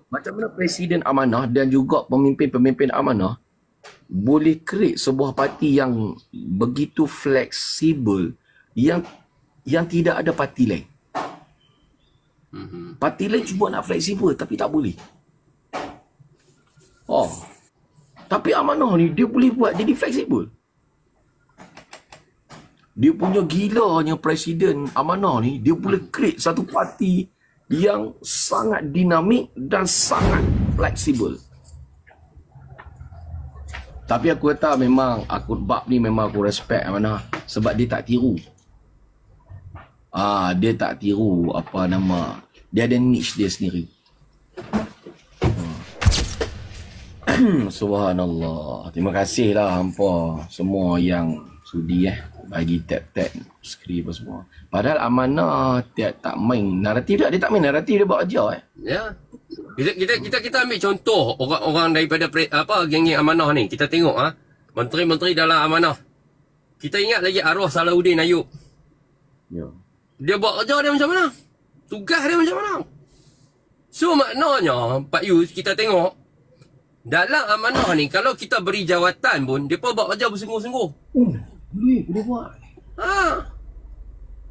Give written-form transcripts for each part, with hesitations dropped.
Macam mana Presiden amanah dan juga pemimpin-pemimpin amanah boleh create sebuah parti yang begitu fleksibel yang tidak ada parti lain. Parti lain cuba nak fleksibel tapi tak boleh. Oh. Tapi amanah ni dia boleh buat jadi fleksibel. Dia punya gilanya Presiden amanah ni, dia boleh create satu parti yang sangat dinamik dan sangat fleksibel. Tapi aku kata memang bab ni memang aku respect amanah sebab dia tak tiru. Dia tak tiru apa nama. Dia ada niche dia sendiri. Subhanallah. Terima kasihlah hampa semua yang sudi bagi tab-tab skrip apa semua. Padahal amanah tak main naratif dia tak main naratif, dia buat aja Ya. Kita ambil contoh orang-orang daripada geng-geng amanah ni. Kita tengok menteri-menteri dalam amanah. Kita ingat lagi arwah Salahuddin Ayub. Ya. Dia buat kerja dia macam mana? Tugas dia macam mana? So maknanya Pak Yus, kita tengok dalam amanah ni, kalau kita beri jawatan pun, mereka buat kerja bersungguh-sungguh. Boleh buat.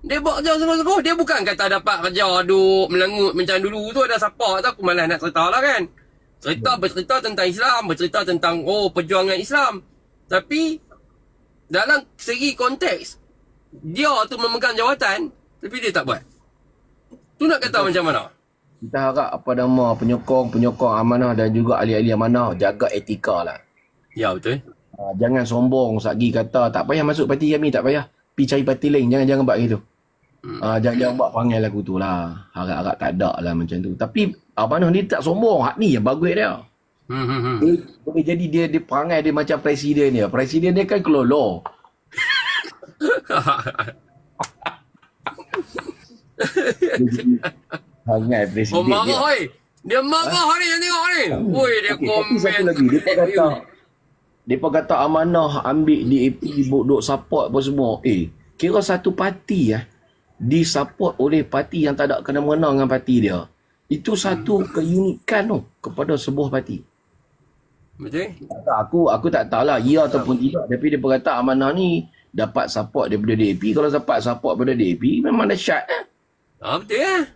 Dia buat kerja bersungguh-sungguh. Dia bukan kata dapat kerja duduk melengut macam dulu tu ada support tu. Aku malas nak cerita lah kan. Bercerita tentang Islam, bercerita tentang perjuangan Islam. Tapi dalam segi konteks, dia tu memegang jawatan, tapi dia tak buat. Tu nak kata macam mana? Kita harap apa nama penyokong amanah dan juga ahli-ahli amanah jaga etika lah. Ya, betul. Jangan sombong sagi kata tak payah masuk parti kami, tak payah pergi cari parti lain, jangan buat gitu. Jangan buat panggil lagu tu lah. Harap-harap tak ada lah macam tu. Tapi amanah ni tak sombong, hak ni yang bagus dia. Boleh jadi dia perangai dia macam presiden dia. Presiden dia kan kelolo. Hangat presiden marah oi. Dia marah ni yang tengok ni. Oi, dia komen. Satu lagi depa kata amanah ambil DAP duk support apa semua. Kira satu parti disupport oleh parti yang tak ada kena-mengena dengan parti dia. Itu satu keunikan kepada sebuah parti. Betul? Aku tak tahulah ya ataupun tidak, tapi dia berkata amanah ni dapat support daripada DAP. Kalau dapat support daripada DAP memang dahsyat betul